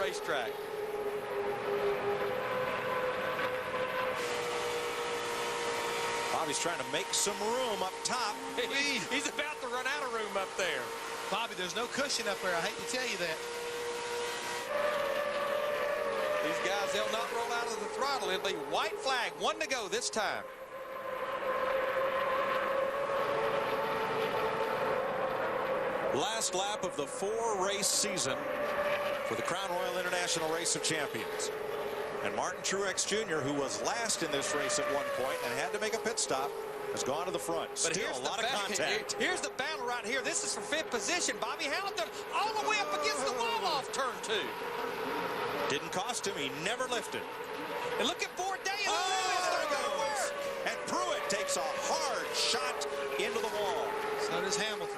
racetrack. Bobby's trying to make some room up top. He's about to run out of room up there. Bobby, there's no cushion up there. I hate to tell you that. These guys, they'll not roll out of the throttle. It'll be white flag. 1 to go this time. Last lap of the 4-race season for the Crown Royal International Race of Champions. And Martin Truex Jr., who was last in this race at one point and had to make a pit stop, has gone to the front. But Still here's a lot of contact. Here's the battle right here. This is for 5th position. Bobby Hamilton all the way up against the wall off turn 2. Didn't cost him. He never lifted. And look at Ford Day. There it goes. And Pruitt takes a hard shot into the wall. So does Hamilton.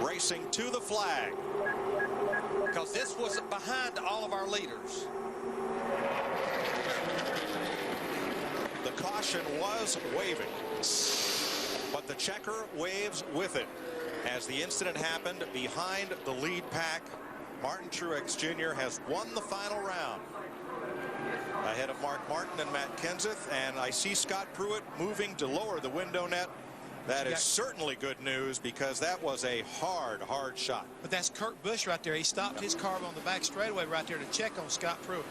Racing to the flag. Because this was behind all of our leaders. The caution was waving, but the checker waves with it. As the incident happened behind the lead pack, Martin Truex Jr. has won the final round. Ahead of Mark Martin and Matt Kenseth, and I see Scott Pruitt moving to lower the window net. That is certainly good news, because that was a hard shot. But that's Kurt Busch right there. He stopped his car on the back straightaway right there to check on Scott Pruitt.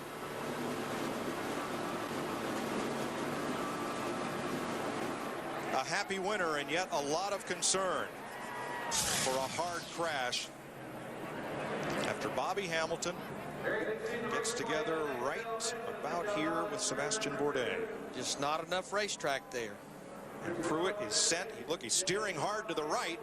A happy winner, and yet a lot of concern for a hard crash after Bobby Hamilton gets together right about here with Sebastian Bourdais. Just not enough racetrack there. And Pruitt is sent. Look, he's steering hard to the right.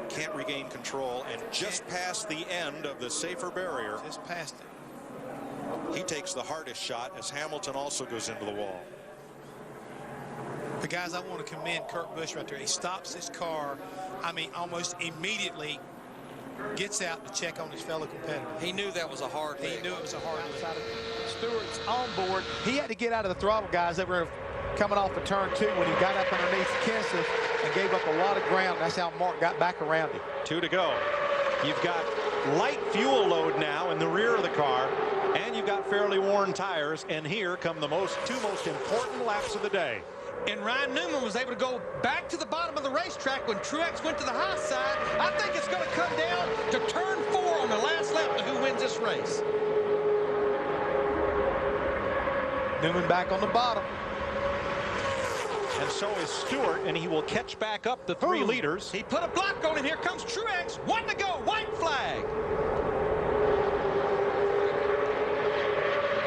Can't regain control, and just past the end of the safer barrier. Just past it. He takes the hardest shot as Hamilton also goes into the wall. The guys, I want to commend Kurt Busch right there. He stops his car, I mean, almost immediately gets out to check on his fellow competitor. He knew that was a hard thing. He knew it was a hard thing. Stewart's on board. He had to get out of the throttle, guys, that were coming off of turn 2 when he got up underneath Kenseth and gave up a lot of ground. That's how Mark got back around him. 2 to go. You've got light fuel load now in the rear of the car, and you've got fairly worn tires, and here come the two most important laps of the day. And Ryan Newman was able to go back to the bottom of the racetrack when Truex went to the high side. I think it's going to come down to turn 4 on the last lap to who wins this race. Newman back on the bottom. And so is Stewart, and he will catch back up the 3 leaders. He put a block on him. Here comes Truex. 1 to go. White flag.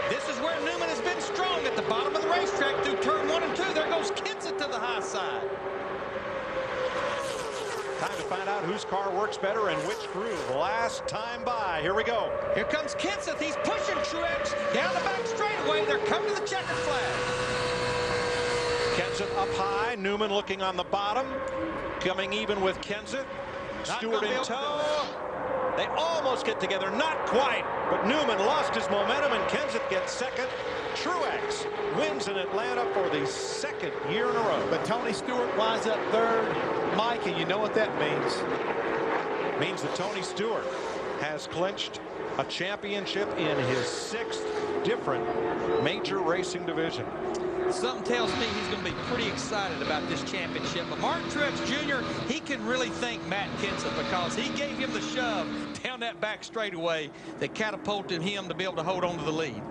This is where Newman has been strong at the bottom of the racetrack through turn 1 and 2. There goes Kenseth to the high side. Time to find out whose car works better and which groove. Last time by. Here we go. Here comes Kenseth. He's pushing Truex down the back straightaway. They're coming to the checkered flag. Kenseth up high. Newman looking on the bottom. Coming even with Kenseth. Stewart in tow. They almost get together. Not quite. But Newman lost his momentum, and Kenseth gets second. Truex wins in Atlanta for the 2nd year in a row. But Tony Stewart winds up 3rd. Mike, and you know what that means. It means that Tony Stewart has clinched a championship in his 6th different major racing division. Something tells me he's going to be pretty excited about this championship. But Martin Truex Jr., he can really thank Matt Kenseth, because he gave him the shove down that back straightaway that catapulted him to be able to hold on to the lead.